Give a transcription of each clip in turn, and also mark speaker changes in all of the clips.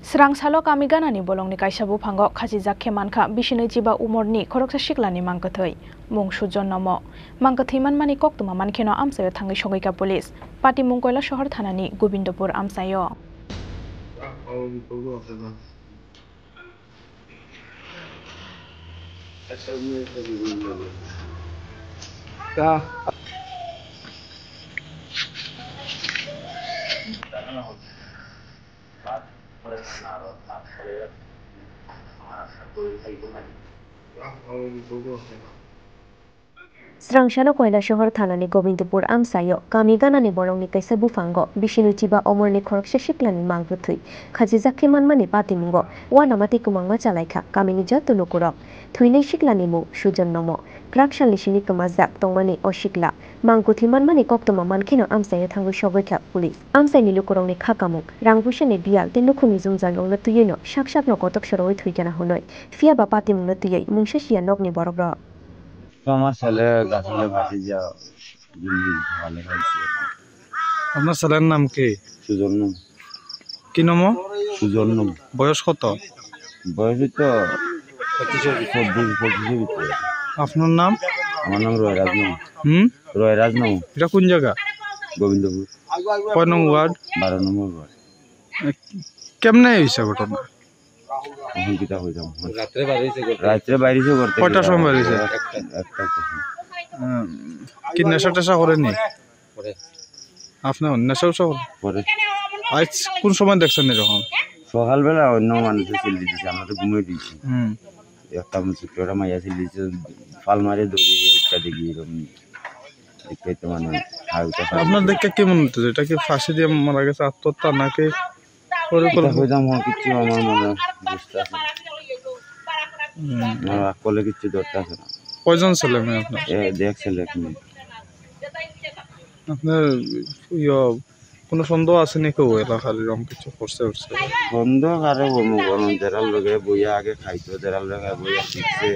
Speaker 1: Srangsalo kami ganani bolongni kaisa buphango khajijak khemanka 27 umorni khoroksa siklani mangkathai mung sujon nomo mangkathaimanmani koktuma mankheno amsayo thangai sogaika police pati mungkoila shahar thanani Gobindopur amsayo
Speaker 2: Srangsalo koila shahar thanani Gobindopur amsayo kami ganani borongni kaisa buphango 27 omorni khoroksa siklani mangkuthui khajijak khemanmani patimungo wanamati kumangma chalaikha kamini joto nukurok thuinai siklani mu sujon nomo krakshal lisini kumajak tongmani o sikla mangkuthimanmani koktoma mankhino amsayo thangui sogaikha police amsaini lukurokni khakamung rangpusani bial te nukhungni jungjangno tuyino sak no kotok soroi thuikana hunoi fiaba patimungno tuyai mungsasia nokni borokrok
Speaker 3: আপনার ছেলের নাম কি?
Speaker 4: সুজন নাম।
Speaker 3: কি নাম?
Speaker 4: সুজন নাম।
Speaker 3: বয়স কত?
Speaker 4: বয়স তো 25 ভিতরে।
Speaker 3: আপনার নাম?
Speaker 4: আমার নাম রয়রাজ নাম। রয়রাজ নাম।
Speaker 3: এটা কোন জায়গা?
Speaker 4: গোবিন্দপুর।
Speaker 3: কয় নং ওয়ার্ড?
Speaker 4: 12 নম্বর ওয়ার্ড।
Speaker 3: কেমনে হইছে ঘটনা?
Speaker 4: এখন কিটা হইতাম। রাত্রে বাইরেছে করতে।
Speaker 3: কয়টার সময় বাইরেছে?
Speaker 4: একটা।
Speaker 3: কি নেশা টেশা করেনি?
Speaker 4: করে।
Speaker 3: আপনি নেশাও
Speaker 4: করে।
Speaker 3: আজ কোন সময় দেখছেন এরকম?
Speaker 4: সকালবেলা অন্য মানুষে ছেলে দিয়েছে আমরা তো ঘুমিয়ে দিয়েছি একটা ছোট্ট মাইয়া ছেলে দিয়েছে ফাল মারে দৌড়িয়ে একটা দেখি এরকম দেখতে মানে
Speaker 3: আপনার দেখে কি মনে হচ্ছে এটা কি ফাঁসি দিয়ে মারা গেছে আত্মহত্যা নাকি
Speaker 4: কিছু আমার মনে বুঝতে আছে আমার আকলে কিছু ধরতে আছে না
Speaker 3: কয়জন ছেলে মেয়ে আপনার?
Speaker 4: দেখ ছেলে
Speaker 3: আপনার কোনো সন্দেহ আছে নাকি ও এলাকার এরকম কিছু করছে
Speaker 4: সন্দেহ আরে যারা লোকে বইয়া আগে খাইতো যারা লোকে বইয়া শিখছে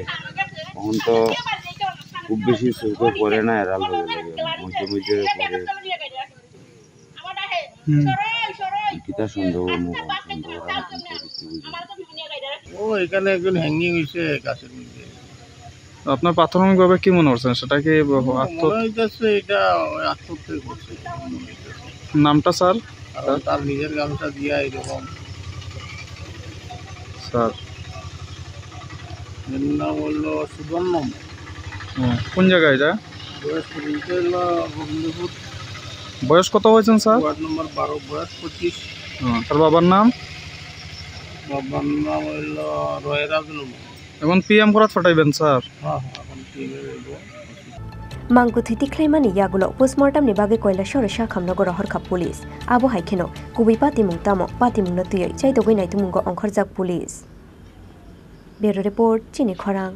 Speaker 4: তখন তো খুব বেশি চোখে পড়ে না এরা লোকে মধ্যে মধ্যে পড়ে কিতা সন্দেহ
Speaker 5: ও এখানে একজন হ্যাঙ্গিং হয়েছে গাছের মধ্যে
Speaker 3: আপনার প্রাথমিকভাবে কি মনে হচ্ছে সেটা কি
Speaker 5: এটা আত্মহত্যা করছে
Speaker 3: নামটা স্যার
Speaker 5: তার নিজের গামছা দিয়া এরকম
Speaker 3: স্যার
Speaker 5: নাম হলো সুবর্ণম
Speaker 3: কোন জায়গায় এটা
Speaker 5: গোবিন্দপুর
Speaker 3: বয়স কত হয়েছেন স্যার?
Speaker 5: ওয়ার্ড নম্বর 12 বয়স 25
Speaker 3: তার বাবার নাম
Speaker 5: হলো রয়রাজ নাম
Speaker 3: এখন পিএম করাত ফাটাইবেন স্যার
Speaker 5: এখন
Speaker 2: mangkuthi tiklaimani yagulo postmortem ni bage koila shor sha khamnago rohorkha police abo haikheno kubi patimung tamo patimung na tuyai chai dogoi nai tumungo onkhorjak police bureau report chini khorang